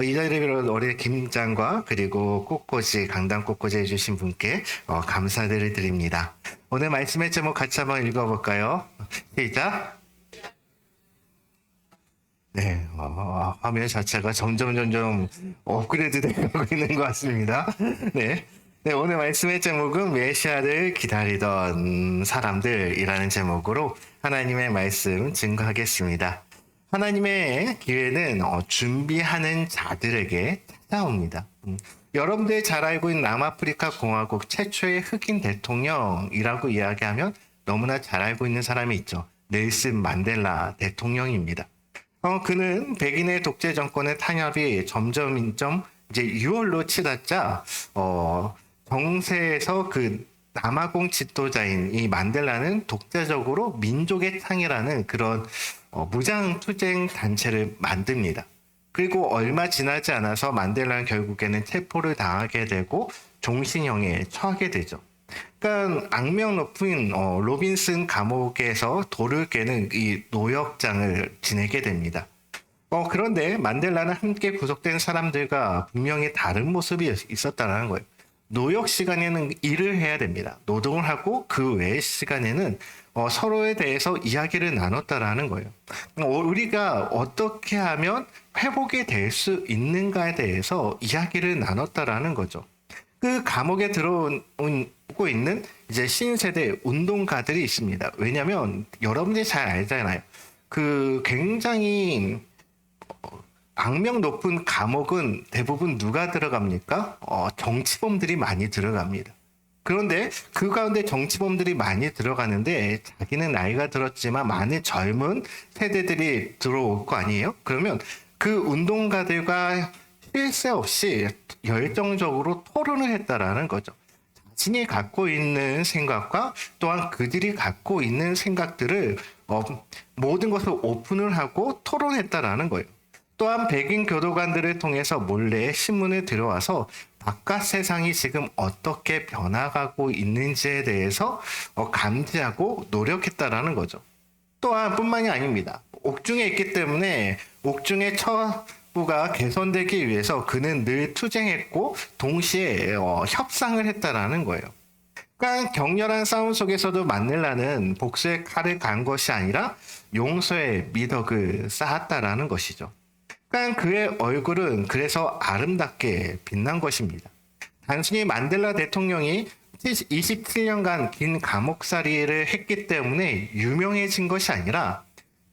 이 자리를 빌어 우리 김장과 그리고 꽃꽂이 강단 꽃꽂이 해주신 분께 감사를 드립니다. 오늘 말씀의 제목 같이 한번 읽어볼까요? 시작. 네, 화면 자체가 점점 업그레이드 되고 있는 것 같습니다. 네. 네, 오늘 말씀의 제목은 메시아를 기다리던 사람들이라는 제목으로 하나님의 말씀 증거하겠습니다. 하나님의 기회는 준비하는 자들에게 찾아옵니다. 여러분들이 잘 알고 있는 남아프리카 공화국 최초의 흑인 대통령이라고 이야기하면 너무나 잘 알고 있는 사람이 있죠. 넬슨 만델라 대통령입니다. 그는 백인의 독재 정권의 탄압이 점점 이제 6월로 치닫자 정세에서 그 남아공 지도자인 이 만델라는 독자적으로 민족의 창이라는 그런 무장 투쟁 단체를 만듭니다. 그리고 얼마 지나지 않아서 만델라는 결국에는 체포를 당하게 되고 종신형에 처하게 되죠. 그러니까 악명 높은 로빈슨 감옥에서 돌을 깨는 이 노역장을 지내게 됩니다. 그런데 만델라는 함께 구속된 사람들과 분명히 다른 모습이 있었다는 거예요. 노역 시간에는 일을 해야 됩니다. 노동을 하고 그 외의 시간에는 서로에 대해서 이야기를 나눴다라는 거예요. 우리가 어떻게 하면 회복이 될 수 있는가에 대해서 이야기를 나눴다라는 거죠. 그 감옥에 들어오고 있는 이제 신세대 운동가들이 있습니다. 왜냐하면 여러분들이 잘 알잖아요. 그 굉장히 악명 높은 감옥은 대부분 누가 들어갑니까? 정치범들이 많이 들어갑니다. 그런데 그 가운데 정치범들이 많이 들어가는데 자기는 나이가 들었지만 많은 젊은 세대들이 들어올 거 아니에요? 그러면 그 운동가들과 쉴 새 없이 열정적으로 토론을 했다라는 거죠. 자신이 갖고 있는 생각과 또한 그들이 갖고 있는 생각들을 모든 것을 오픈을 하고 토론했다라는 거예요. 또한 백인 교도관들을 통해서 몰래 신문을 들어와서 바깥 세상이 지금 어떻게 변화가고 있는지에 대해서 감지하고 노력했다라는 거죠. 또한 뿐만이 아닙니다. 옥중에 있기 때문에 옥중의 처부가 개선되기 위해서 그는 늘 투쟁했고 동시에 협상을 했다라는 거예요. 그러니까 격렬한 싸움 속에서도 만델라는 복수의 칼을 간 것이 아니라 용서의 미덕을 쌓았다라는 것이죠. 그러니까 그의 얼굴은 그래서 아름답게 빛난 것입니다. 단순히 만델라 대통령이 27년간 긴 감옥살이를 했기 때문에 유명해진 것이 아니라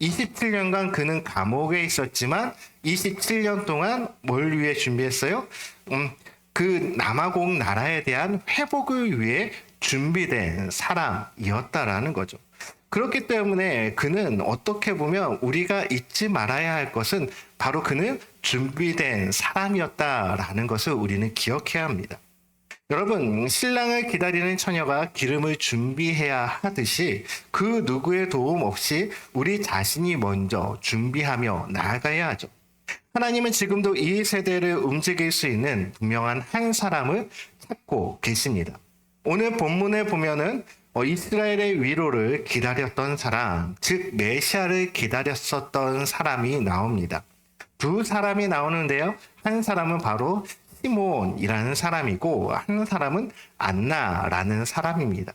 27년간 그는 감옥에 있었지만 27년 동안 뭘 위해 준비했어요? 그 남아공 나라에 대한 회복을 위해 준비된 사람이었다라는 거죠. 그렇기 때문에 그는 어떻게 보면 우리가 잊지 말아야 할 것은 바로 그는 준비된 사람이었다라는 것을 우리는 기억해야 합니다. 여러분, 신랑을 기다리는 처녀가 기름을 준비해야 하듯이 그 누구의 도움 없이 우리 자신이 먼저 준비하며 나아가야 하죠. 하나님은 지금도 이 세대를 움직일 수 있는 분명한 한 사람을 찾고 계십니다. 오늘 본문에 보면은 이스라엘의 위로를 기다렸던 사람, 즉 메시아를 기다렸었던 사람이 나옵니다. 두 사람이 나오는데요. 한 사람은 바로 시몬이라는 사람이고 한 사람은 안나라는 사람입니다.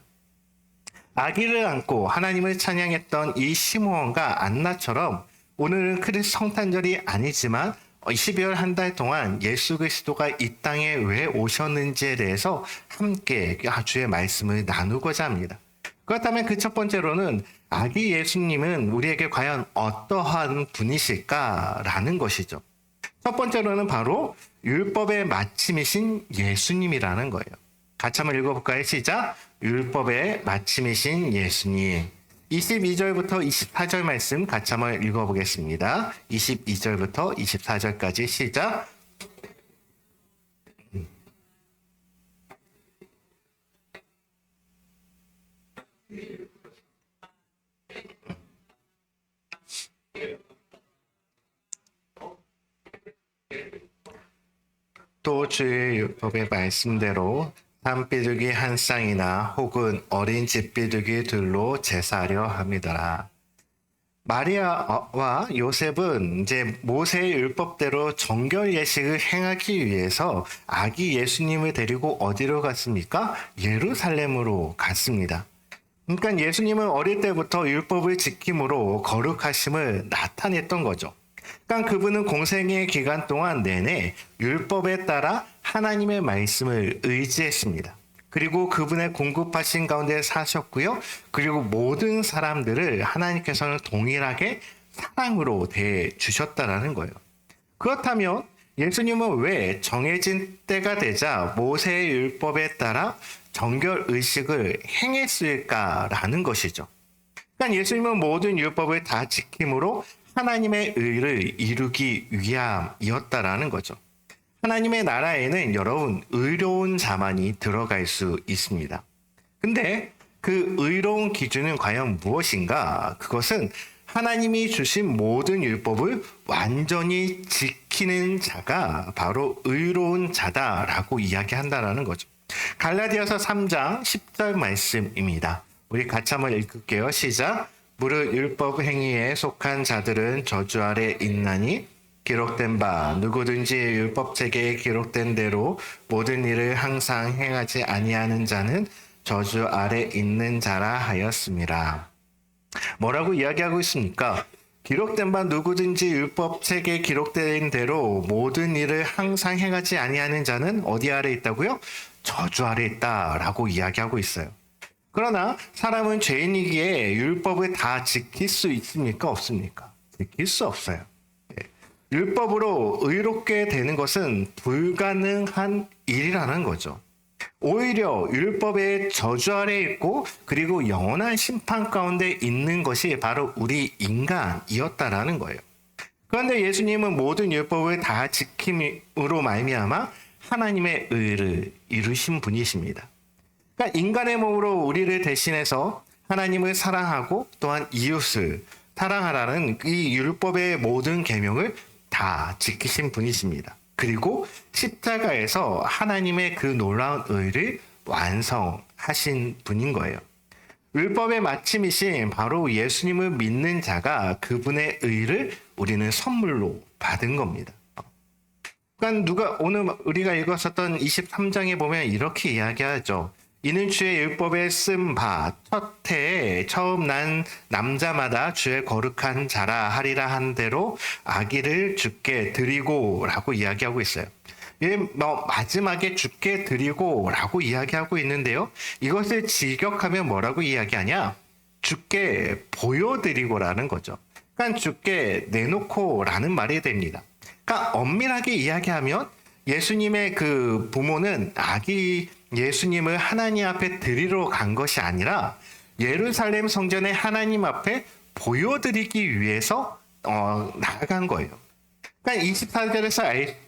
아기를 안고 하나님을 찬양했던 이 시몬과 안나처럼 오늘은 크리스 성탄절이 아니지만 12월 한 달 동안 예수 그리스도가 이 땅에 왜 오셨는지에 대해서 함께 주의 말씀을 나누고자 합니다. 그렇다면 그 첫 번째로는 아기 예수님은 우리에게 과연 어떠한 분이실까라는 것이죠. 첫 번째로는 바로 율법의 마침이신 예수님이라는 거예요. 같이 한번 읽어볼까요? 시작! 율법의 마침이신 예수님. 22절부터 24절 말씀 같이 한번 읽어보겠습니다. 22절부터 24절까지 시작! 또 주의 율법의 말씀대로 산비둘기 한 쌍이나 혹은 어린 집비둘기 둘로 제사하려 합니다라. 마리아와 요셉은 이제 모세의 율법대로 정결 예식을 행하기 위해서 아기 예수님을 데리고 어디로 갔습니까? 예루살렘으로 갔습니다. 그러니까 예수님은 어릴 때부터 율법을 지킴으로 거룩하심을 나타냈던 거죠. 그러니까 그분은 공생의 기간 동안 내내 율법에 따라 하나님의 말씀을 의지했습니다. 그리고 그분의 공급하신 가운데 사셨고요. 그리고 모든 사람들을 하나님께서는 동일하게 사랑으로 대해 주셨다라는 거예요. 그렇다면 예수님은 왜 정해진 때가 되자 모세의 율법에 따라 정결 의식을 행했을까라는 것이죠. 그러니까 예수님은 모든 율법을 다 지킴으로 하나님의 의를 이루기 위함이었다라는 거죠. 하나님의 나라에는 여러분 의로운 자만이 들어갈 수 있습니다. 근데 그 의로운 기준은 과연 무엇인가? 그것은 하나님이 주신 모든 율법을 완전히 지키는 자가 바로 의로운 자다라고 이야기한다라는 거죠. 갈라디아서 3장 10절 말씀입니다. 우리 같이 한번 읽을게요. 시작. 무릇 율법 행위에 속한 자들은 저주 아래 있나니 기록된 바 누구든지 율법책에 기록된 대로 모든 일을 항상 행하지 아니하는 자는 저주 아래 있는 자라 하였습니다. 뭐라고 이야기하고 있습니까? 기록된 바 누구든지 율법책에 기록된 대로 모든 일을 항상 행하지 아니하는 자는 어디 아래 있다고요? 저주 아래 있다라고 이야기하고 있어요. 그러나 사람은 죄인이기에 율법을 다 지킬 수 있습니까? 없습니까? 지킬 수 없어요. 율법으로 의롭게 되는 것은 불가능한 일이라는 거죠. 오히려 율법의 저주 아래 있고 그리고 영원한 심판 가운데 있는 것이 바로 우리 인간이었다라는 거예요. 그런데 예수님은 모든 율법을 다 지킴으로 말미암아 하나님의 의를 이루신 분이십니다. 그러니까 인간의 몸으로 우리를 대신해서 하나님을 사랑하고 또한 이웃을 사랑하라는 이 율법의 모든 계명을 다 지키신 분이십니다. 그리고 십자가에서 하나님의 그 놀라운 의를 완성하신 분인 거예요. 율법의 마침이신 바로 예수님을 믿는 자가 그분의 의를 우리는 선물로 받은 겁니다. 그러니까 오늘 우리가 읽었었던 23장에 보면 이렇게 이야기하죠. 이는 주의 율법에 쓴 바 첫 해에 처음 난 남자마다 주의 거룩한 자라 하리라 한 대로 아기를 주께 드리고라고 이야기하고 있어요. 마지막에 주께 드리고라고 이야기하고 있는데요. 이것을 직역하면 뭐라고 이야기하냐? 주께 보여드리고라는 거죠. 그러니까 주께 내놓고라는 말이 됩니다. 그러니까 엄밀하게 이야기하면 예수님의 그 부모는 아기 예수님을 하나님 앞에 드리러 간 것이 아니라 예루살렘 성전에 하나님 앞에 보여드리기 위해서 나아간 거예요. 그러니까 24절에서 알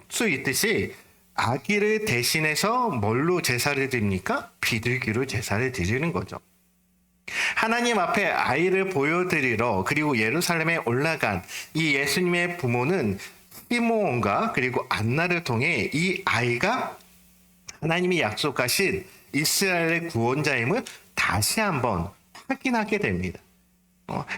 수 있듯이 아기를 대신해서 뭘로 제사를 드립니까? 비둘기로 제사를 드리는 거죠. 하나님 앞에 아이를 보여드리러 그리고 예루살렘에 올라간 이 예수님의 부모는 시므온과 그리고 안나를 통해 이 아이가 하나님이 약속하신 이스라엘의 구원자임을 다시 한번 확인하게 됩니다.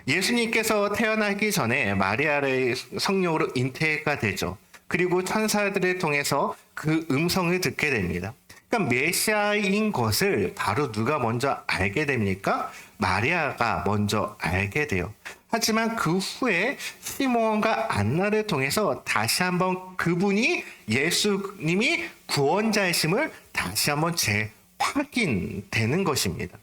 예수님께서 태어나기 전에 마리아의 성령으로 잉태가 되죠. 그리고 천사들을 통해서 그 음성을 듣게 됩니다. 그러니까 메시아인 것을 바로 누가 먼저 알게 됩니까? 마리아가 먼저 알게 돼요. 하지만 그 후에 시므온과 안나를 통해서 다시 한번 그분이 예수님이 구원자이심을 다시 한번 재확인되는 것입니다.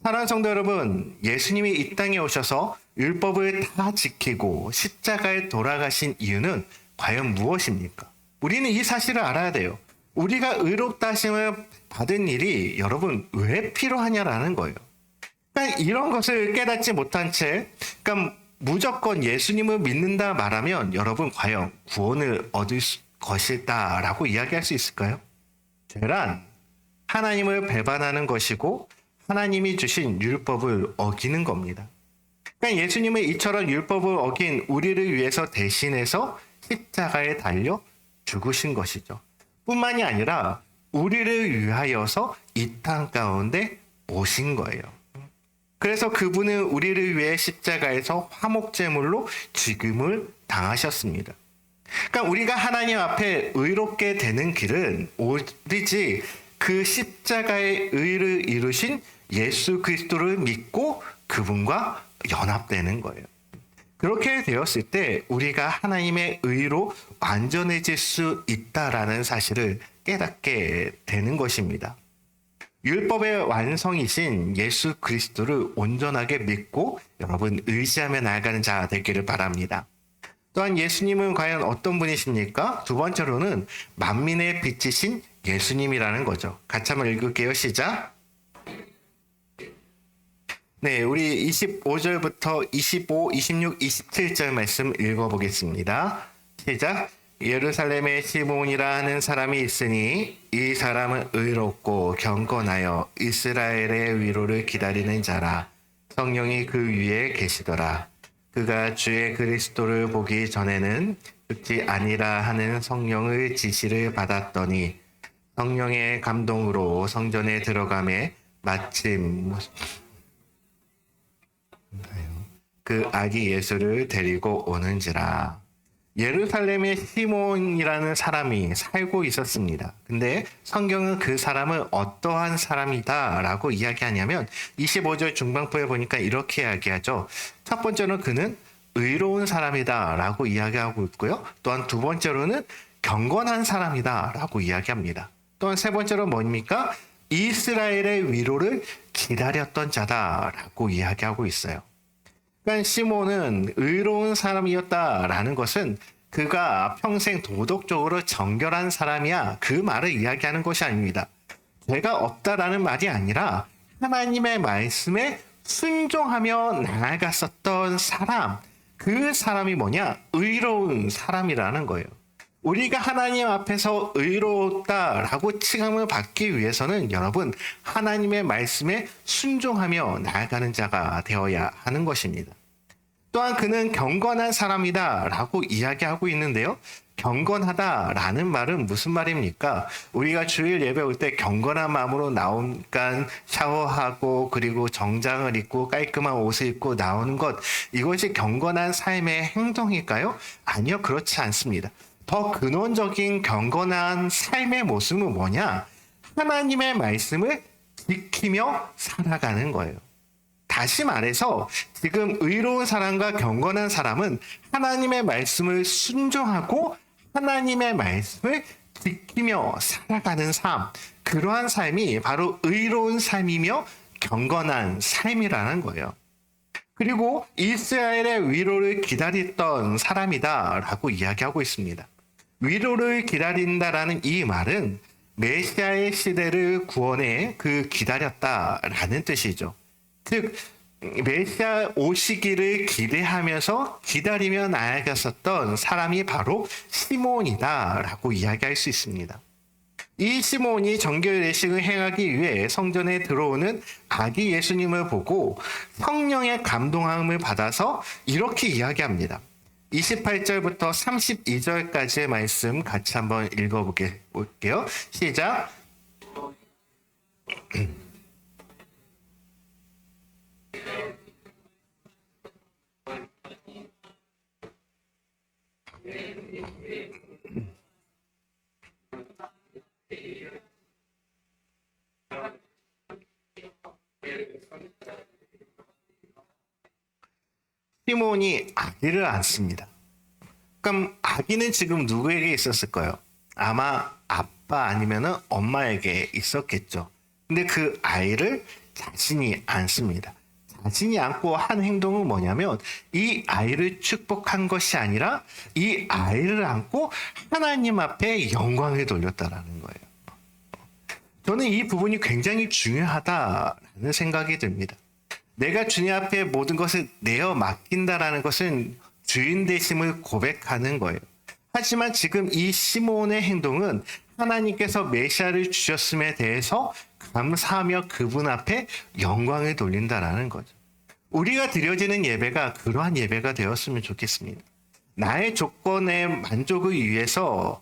사랑하는 성도 여러분, 예수님이 이 땅에 오셔서 율법을 다 지키고 십자가에 돌아가신 이유는 과연 무엇입니까? 우리는 이 사실을 알아야 돼요. 우리가 의롭다 하심을 받은 일이 여러분 왜 필요하냐라는 거예요. 그러니까 이런 것을 깨닫지 못한 채 그러니까 무조건 예수님을 믿는다 말하면 여러분 과연 구원을 얻을 것일까라고 이야기할 수 있을까요? 죄란 하나님을 배반하는 것이고 하나님이 주신 율법을 어기는 겁니다. 그러니까 예수님은 이처럼 율법을 어긴 우리를 위해서 대신해서 십자가에 달려 죽으신 것이죠. 뿐만이 아니라 우리를 위하여서 이 땅 가운데 오신 거예요. 그래서 그분은 우리를 위해 십자가에서 화목제물로 죽음을 당하셨습니다. 그러니까 우리가 하나님 앞에 의롭게 되는 길은 오로지 그 십자가의 의를 이루신 예수 그리스도를 믿고 그분과 연합되는 거예요. 그렇게 되었을 때 우리가 하나님의 의로 완전해질 수 있다라는 사실을 깨닫게 되는 것입니다. 율법의 완성이신 예수 그리스도를 온전하게 믿고 여러분 의지하며 나아가는 자 되기를 바랍니다. 또한 예수님은 과연 어떤 분이십니까? 두 번째로는 만민의 빛이신 예수님이라는 거죠. 같이 한번 읽을게요. 시작. 네, 우리 25절부터 25, 26, 27절 말씀 읽어보겠습니다. 시작. 예루살렘에 시몬이라 하는 사람이 있으니 이 사람은 의롭고 경건하여 이스라엘의 위로를 기다리는 자라. 성령이 그 위에 계시더라. 그가 주의 그리스도를 보기 전에는 죽지 아니라 하는 성령의 지시를 받았더니 성령의 감동으로 성전에 들어가매 마침 그 아기 예수를 데리고 오는지라. 예루살렘에 시몬이라는 사람이 살고 있었습니다. 근데 성경은 그 사람은 어떠한 사람이다 라고 이야기하냐면 25절 중반부에 보니까 이렇게 이야기하죠. 첫 번째로는 그는 의로운 사람이다 라고 이야기하고 있고요. 또한 두 번째로는 경건한 사람이다 라고 이야기합니다. 또한 세 번째로 뭡니까? 이스라엘의 위로를 기다렸던 자다 라고 이야기하고 있어요. 그러니까 시몬은 의로운 사람이었다라는 것은 그가 평생 도덕적으로 정결한 사람이야 그 말을 이야기하는 것이 아닙니다. 죄가 없다라는 말이 아니라 하나님의 말씀에 순종하며 나아갔었던 사람, 그 사람이 뭐냐? 의로운 사람이라는 거예요. 우리가 하나님 앞에서 의롭다라고 칭함을 받기 위해서는 여러분 하나님의 말씀에 순종하며 나아가는 자가 되어야 하는 것입니다. 또한 그는 경건한 사람이다라고 이야기하고 있는데요. 경건하다라는 말은 무슨 말입니까? 우리가 주일 예배 올 때 경건한 마음으로 나오니까 샤워하고 그리고 정장을 입고 깔끔한 옷을 입고 나오는 것, 이것이 경건한 삶의 행동일까요? 아니요, 그렇지 않습니다. 더 근원적인 경건한 삶의 모습은 뭐냐? 하나님의 말씀을 지키며 살아가는 거예요. 다시 말해서 지금 의로운 사람과 경건한 사람은 하나님의 말씀을 순종하고 하나님의 말씀을 지키며 살아가는 삶, 그러한 삶이 바로 의로운 삶이며 경건한 삶이라는 거예요. 그리고 이스라엘의 위로를 기다렸던 사람이다라고 이야기하고 있습니다. 위로를 기다린다라는 이 말은 메시아의 시대를 구원해 기다렸다라는 뜻이죠. 즉 메시아 오시기를 기대하면서 기다리며 나아갔었던 사람이 바로 시몬이다라고 이야기할 수 있습니다. 이 시몬이 정결 예식을 행하기 위해 성전에 들어오는 아기 예수님을 보고 성령의 감동함을 받아서 이렇게 이야기합니다. 28절부터 32절까지의 말씀 같이 한번 읽어볼게요. 시작. 시몬이 아기를 안습니다. 그럼 아기는 지금 누구에게 있었을까요? 아마 아빠 아니면 엄마에게 있었겠죠. 근데 그 아이를 자신이 안습니다. 자신이 안고 한 행동은 뭐냐면 이 아이를 축복한 것이 아니라 이 아이를 안고 하나님 앞에 영광을 돌렸다라는 거예요. 저는 이 부분이 굉장히 중요하다라는 생각이 듭니다. 내가 주님 앞에 모든 것을 내어 맡긴다라는 것은 주인 되심을 고백하는 거예요. 하지만 지금 이 시몬의 행동은 하나님께서 메시아를 주셨음에 대해서 감사하며 그분 앞에 영광을 돌린다라는 거죠. 우리가 드려지는 예배가 그러한 예배가 되었으면 좋겠습니다. 나의 조건의 만족을 위해서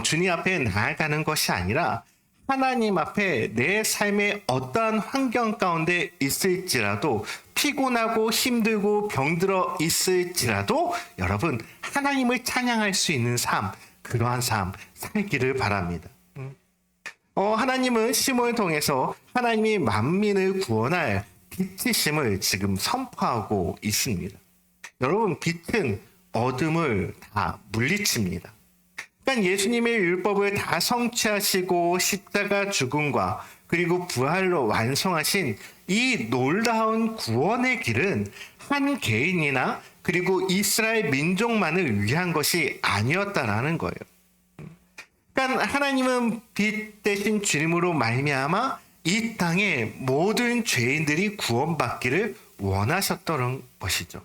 주님 앞에 나아가는 것이 아니라 하나님 앞에 내 삶의 어떠한 환경 가운데 있을지라도, 피곤하고 힘들고 병들어 있을지라도 여러분 하나님을 찬양할 수 있는 삶, 그러한 삶 살기를 바랍니다. 하나님은 시몬을 통해서 하나님이 만민을 구원할 빛이심을 지금 선포하고 있습니다. 여러분, 빛은 어둠을 다 물리칩니다. 그러니까 예수님의 율법을 다 성취하시고 십자가 죽음과 그리고 부활로 완성하신 이 놀라운 구원의 길은 한 개인이나 그리고 이스라엘 민족만을 위한 것이 아니었다라는 거예요. 그러니까 하나님은 빛 대신 주님으로 말미암아 이 땅의 모든 죄인들이 구원받기를 원하셨던 것이죠.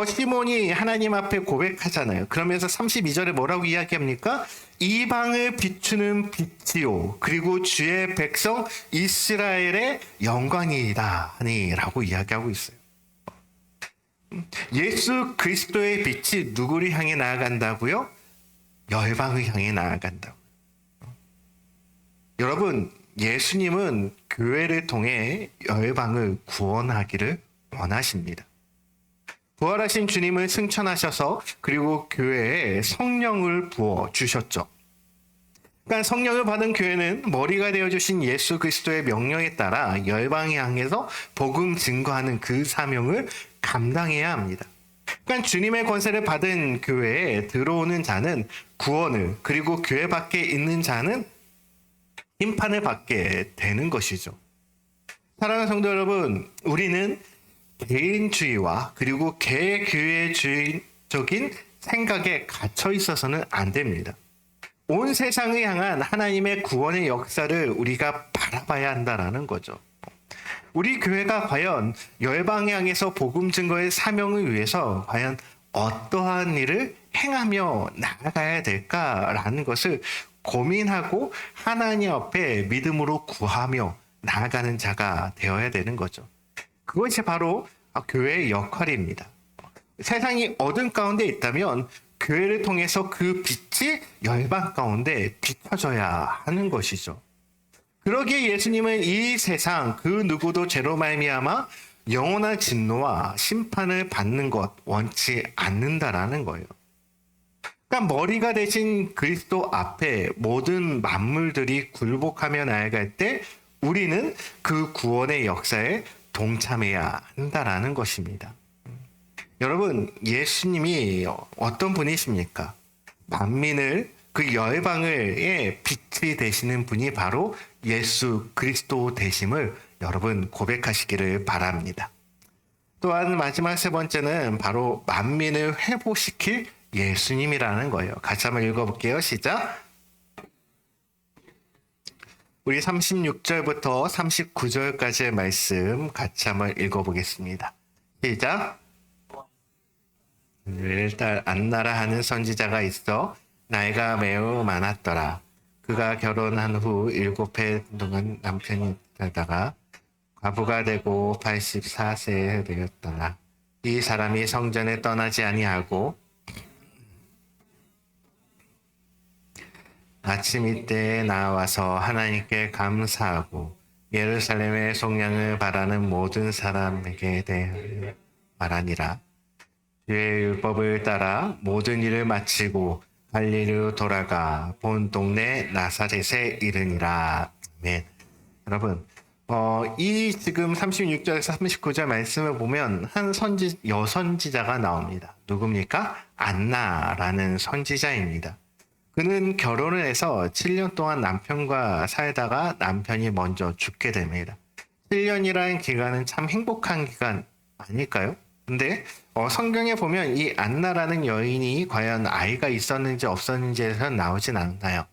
시몬이 하나님 앞에 고백하잖아요. 그러면서 32절에 뭐라고 이야기합니까? 이방을 비추는 빛이요 그리고 주의 백성 이스라엘의 영광이다 하니라고 이야기하고 있어요. 예수 그리스도의 빛이 누구를 향해 나아간다고요? 열방을 향해 나아간다고. 여러분, 예수님은 교회를 통해 열방을 구원하기를 원하십니다. 부활하신 주님을 승천하셔서 그리고 교회에 성령을 부어 주셨죠. 그러니까 성령을 받은 교회는 머리가 되어주신 예수 그리스도의 명령에 따라 열방을 향해서 복음 증거하는 그 사명을 감당해야 합니다. 그러니까 주님의 권세를 받은 교회에 들어오는 자는 구원을, 그리고 교회 밖에 있는 자는 심판을 받게 되는 것이죠. 사랑하는 성도 여러분, 우리는 개인주의와 그리고 개교회주의적인 생각에 갇혀 있어서는 안 됩니다. 온 세상을 향한 하나님의 구원의 역사를 우리가 바라봐야 한다는 거죠. 우리 교회가 과연 열방을 향해서 복음 증거의 사명을 위해서 과연 어떠한 일을 행하며 나아가야 될까라는 것을 고민하고 하나님 앞에 믿음으로 구하며 나아가는 자가 되어야 되는 거죠. 그것이 바로 교회의 역할입니다. 세상이 어둠 가운데 있다면 교회를 통해서 그 빛이 열방 가운데 비춰져야 하는 것이죠. 그러기에 예수님은 이 세상 그 누구도 죄로 말미암아 영원한 진노와 심판을 받는 것 원치 않는다라는 거예요. 그러니까 머리가 되신 그리스도 앞에 모든 만물들이 굴복하며 나아갈 때 우리는 그 구원의 역사에 동참해야 한다라는 것입니다. 여러분, 예수님이 어떤 분이십니까? 만민을, 그 열방의 빛이 되시는 분이 바로 예수 그리스도 되심을 여러분 고백하시기를 바랍니다. 또한 마지막 세 번째는 바로 만민을 회복시킬 예수님이라는 거예요. 같이 한번 읽어볼게요. 시작. 우리 36절부터 39절까지의 말씀 같이 한번 읽어보겠습니다. 시작. 일단 안나라 하는 선지자가 있어 나이가 매우 많았더라. 그가 결혼한 후 7해 동안 남편이 살다가 과부가 되고 84세에 되었더라. 이 사람이 성전에 떠나지 아니하고 아침 이때에 나와서 하나님께 감사하고 예루살렘의 속량을 바라는 모든 사람에게 대하여 말하니라. 주의 율법을 따라 모든 일을 마치고 갈릴리로 돌아가 본 동네 나사렛에 이르니라. 아멘. 여러분, 이 지금 36절에서 39절 말씀을 보면 한 여선지자가 나옵니다. 누굽니까? 안나라는 선지자입니다. 그는 결혼을 해서 7년 동안 남편과 살다가 남편이 먼저 죽게 됩니다. 7년이라는 기간은 참 행복한 기간 아닐까요? 근데 성경에 보면 이 안나라는 여인이 과연 아이가 있었는지 없었는지에서는 나오진 않나요?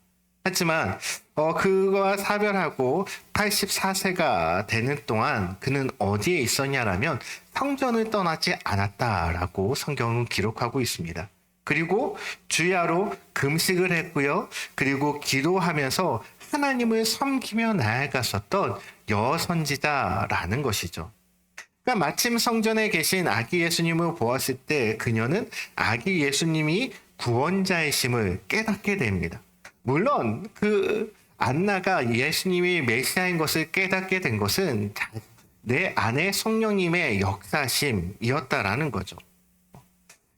하지만 그거와 사별하고 84세가 되는 동안 그는 어디에 있었냐라면 성전을 떠나지 않았다라고 성경은 기록하고 있습니다. 그리고 주야로 금식을 했고요. 그리고 기도하면서 하나님을 섬기며 나아갔었던 여선지자라는 것이죠. 그러니까 마침 성전에 계신 아기 예수님을 보았을 때 그녀는 아기 예수님이 구원자이심을 깨닫게 됩니다. 물론 그 안나가 예수님이 메시아인 것을 깨닫게 된 것은 내 안에 성령님의 역사심이었다라는 거죠.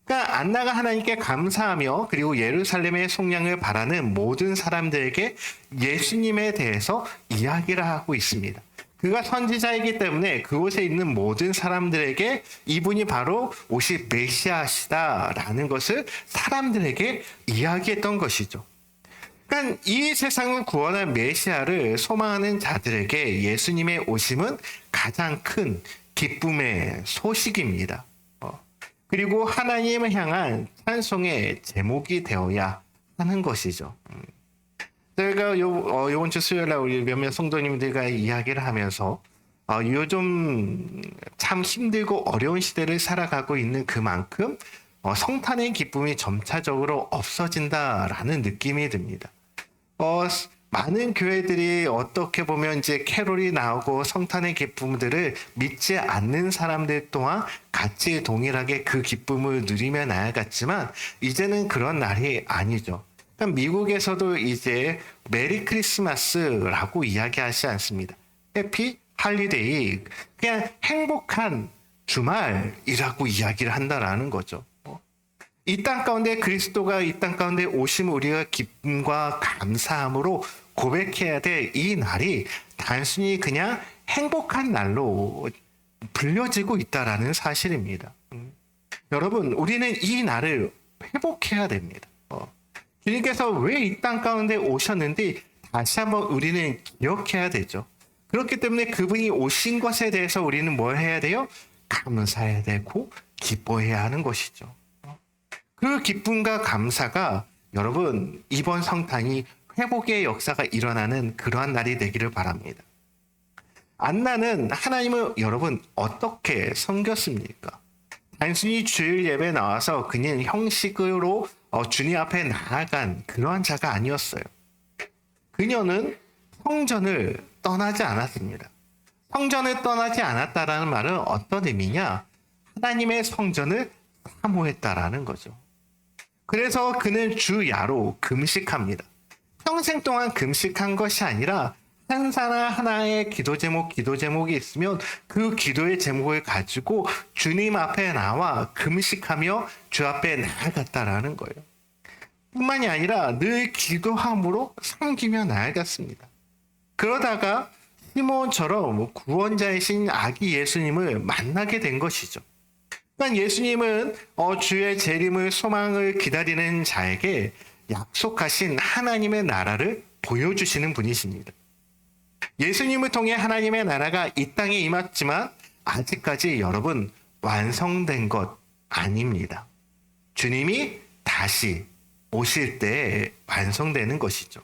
그러니까 안나가 하나님께 감사하며 그리고 예루살렘의 속량을 바라는 모든 사람들에게 예수님에 대해서 이야기를 하고 있습니다. 그가 선지자이기 때문에 그곳에 있는 모든 사람들에게 이분이 바로 오실 메시아시다라는 것을 사람들에게 이야기했던 것이죠. 그러니까 이 세상을 구원할 메시아를 소망하는 자들에게 예수님의 오심은 가장 큰 기쁨의 소식입니다. 그리고 하나님을 향한 찬송의 제목이 되어야 하는 것이죠. 저희가 요번 주 수요일 날 우리 몇몇 성도님들과 이야기를 하면서 요즘 참 힘들고 어려운 시대를 살아가고 있는 그만큼 성탄의 기쁨이 점차적으로 없어진다라는 느낌이 듭니다. 많은 교회들이 어떻게 보면 이제 캐롤이 나오고 성탄의 기쁨들을 믿지 않는 사람들 또한 같이 동일하게 그 기쁨을 누리며 나아갔지만 이제는 그런 날이 아니죠. 그러니까 미국에서도 이제 메리 크리스마스라고 이야기하지 않습니다. 해피 할리데이, 그냥 행복한 주말이라고 이야기를 한다라는 거죠. 이 땅 가운데 그리스도가 이 땅 가운데 오심을 우리가 기쁨과 감사함으로 고백해야 될 이 날이 단순히 그냥 행복한 날로 불려지고 있다라는 사실입니다. 여러분, 우리는 이 날을 회복해야 됩니다. 주님께서 왜 이 땅 가운데 오셨는지 다시 한번 우리는 기억해야 되죠. 그렇기 때문에 그분이 오신 것에 대해서 우리는 뭘 해야 돼요? 감사해야 되고 기뻐해야 하는 것이죠. 그 기쁨과 감사가 여러분 이번 성탄이 회복의 역사가 일어나는 그러한 날이 되기를 바랍니다. 안나는 하나님을 여러분 어떻게 섬겼습니까? 단순히 주일 예배 나와서 그냥 형식으로 주님 앞에 나아간 그러한 자가 아니었어요. 그녀는 성전을 떠나지 않았습니다. 성전을 떠나지 않았다라는 말은 어떤 의미냐? 하나님의 성전을 사모했다라는 거죠. 그래서 그는 주야로 금식합니다. 평생 동안 금식한 것이 아니라 한 사람 하나의 기도 제목이 있으면 그 기도의 제목을 가지고 주님 앞에 나와 금식하며 주 앞에 나아갔다라는 거예요. 뿐만이 아니라 늘 기도함으로 섬기며 나아갔습니다. 그러다가 시몬처럼 구원자이신 아기 예수님을 만나게 된 것이죠. 그러니까 예수님은 주의 재림을 소망을 기다리는 자에게 약속하신 하나님의 나라를 보여주시는 분이십니다. 예수님을 통해 하나님의 나라가 이 땅에 임했지만 아직까지 여러분 완성된 것 아닙니다. 주님이 다시 오실 때 완성되는 것이죠.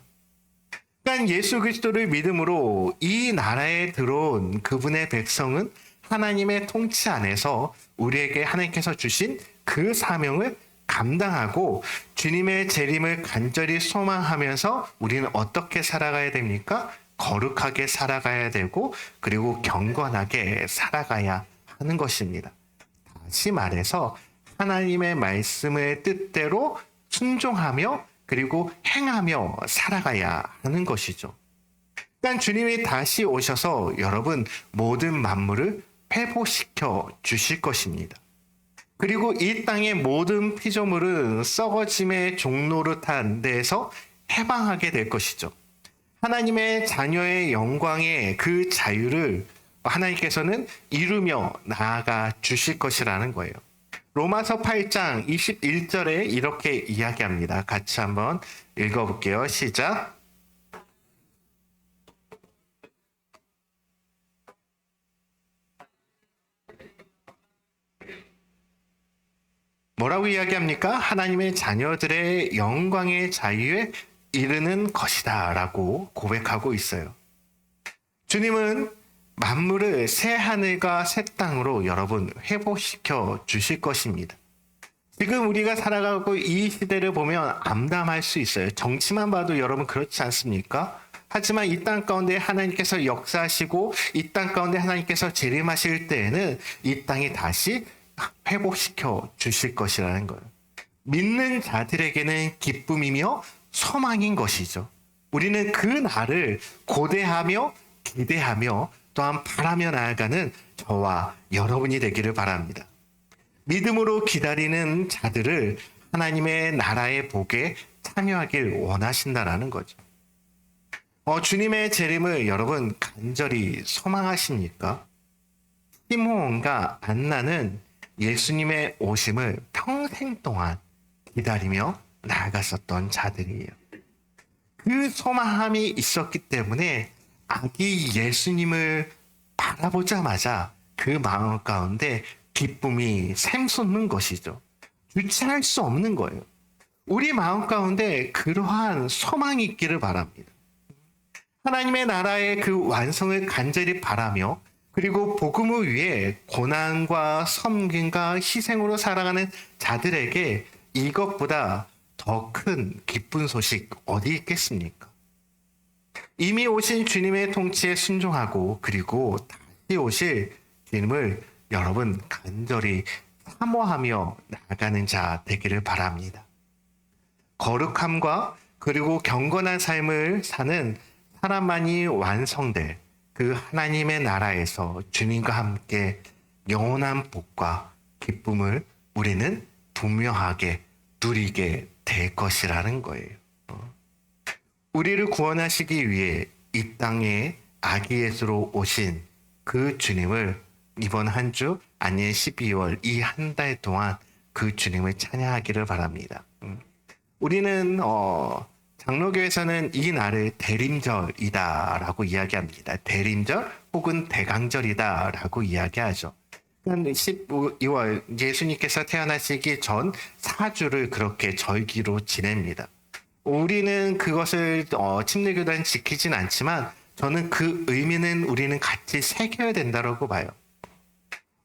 그러니까 예수 그리스도를 믿음으로 이 나라에 들어온 그분의 백성은 하나님의 통치 안에서 우리에게 하나님께서 주신 그 사명을 감당하고 주님의 재림을 간절히 소망하면서 우리는 어떻게 살아가야 됩니까? 거룩하게 살아가야 되고 그리고 경건하게 살아가야 하는 것입니다. 다시 말해서 하나님의 말씀의 뜻대로 순종하며 그리고 행하며 살아가야 하는 것이죠. 그러니까 주님이 다시 오셔서 여러분 모든 만물을 회복시켜 주실 것입니다. 그리고 이 땅의 모든 피조물은 썩어짐의 종노릇한 데에서 해방하게 될 것이죠. 하나님의 자녀의 영광의 그 자유를 하나님께서는 이루며 나아가 주실 것이라는 거예요. 로마서 8장 21절에 이렇게 이야기합니다. 같이 한번 읽어볼게요. 시작. 뭐라고 이야기합니까? 하나님의 자녀들의 영광의 자유에 이르는 것이다 라고 고백하고 있어요. 주님은 만물을 새 하늘과 새 땅으로 여러분 회복시켜 주실 것입니다. 지금 우리가 살아가고 이 시대를 보면 암담할 수 있어요. 정치만 봐도 여러분 그렇지 않습니까? 하지만 이 땅 가운데 하나님께서 역사하시고 이 땅 가운데 하나님께서 재림하실 때에는 이 땅이 다시 회복시켜 주실 것이라는 거예요. 믿는 자들에게는 기쁨이며 소망인 것이죠. 우리는 그 날을 고대하며 기대하며 또한 바라며 나아가는 저와 여러분이 되기를 바랍니다. 믿음으로 기다리는 자들을 하나님의 나라의 복에 참여하길 원하신다라는 거죠. 주님의 재림을 여러분 간절히 소망하십니까? 시므온과 안나는 예수님의 오심을 평생 동안 기다리며 나아갔었던 자들이에요. 그 소망함이 있었기 때문에 아기 예수님을 바라보자마자 그 마음 가운데 기쁨이 샘솟는 것이죠. 주체할 수 없는 거예요. 우리 마음 가운데 그러한 소망이 있기를 바랍니다. 하나님의 나라의 그 완성을 간절히 바라며 그리고 복음을 위해 고난과 섬김과 희생으로 살아가는 자들에게 이것보다 더 큰 기쁜 소식 어디 있겠습니까? 이미 오신 주님의 통치에 순종하고 그리고 다시 오실 주님을 여러분 간절히 사모하며 나아가는 자 되기를 바랍니다. 거룩함과 그리고 경건한 삶을 사는 사람만이 완성될 그 하나님의 나라에서 주님과 함께 영원한 복과 기쁨을 우리는 분명하게 누리게 될 것이라는 거예요. 우리를 구원하시기 위해 이 땅에 아기 예수로 오신 그 주님을 이번 한 주 아니면 12월 이 한 달 동안 그 주님을 찬양하기를 바랍니다. 우리는 장로교에서는 이 날을 대림절이다라고 이야기합니다. 대림절 혹은 대강절이다라고 이야기하죠. 12월 예수님께서 태어나시기 전 4주를 그렇게 절기로 지냅니다. 우리는 그것을 침례교단은 지키진 않지만 저는 그 의미는 우리는 같이 새겨야 된다고 봐요.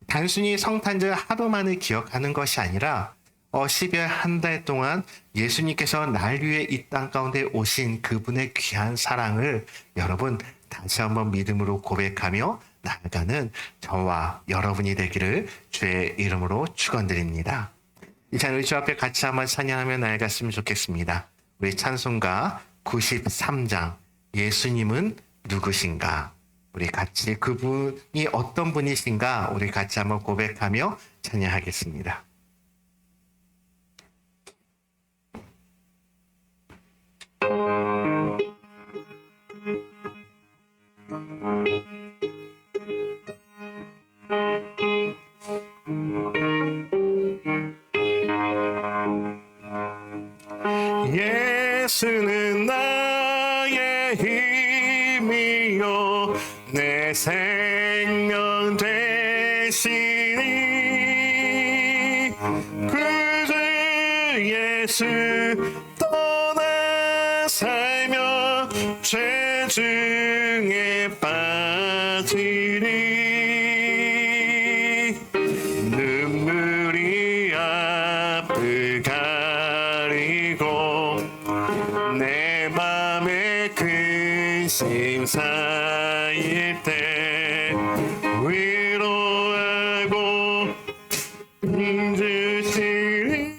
단순히 성탄절 하루만을 기억하는 것이 아니라 12월 한 달 동안 예수님께서 날 위해 이 땅 가운데 오신 그분의 귀한 사랑을 여러분 다시 한번 믿음으로 고백하며 나아가는 저와 여러분이 되기를 주의 이름으로 축원드립니다. 이 찬양 우리 주 앞에 같이 한번 찬양하며 나아갔으면 좋겠습니다. 우리 찬송가 93장 예수님은 누구신가? 우리 같이 그분이 어떤 분이신가? 우리 같이 한번 고백하며 찬양하겠습니다. 예수는 나의 힘이요 내 생명 되시니 그 주 예수 떠나 살며 죄 중에 빠지니 눈물이 앞을 가리고 내 맘에 근심 쌓일 때 위로하고 힘주시니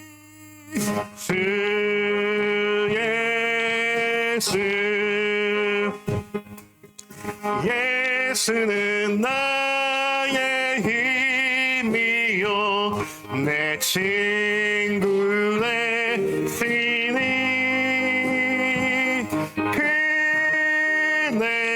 주 예수 예수는 나의 힘이요 내 친구 되시니 그 내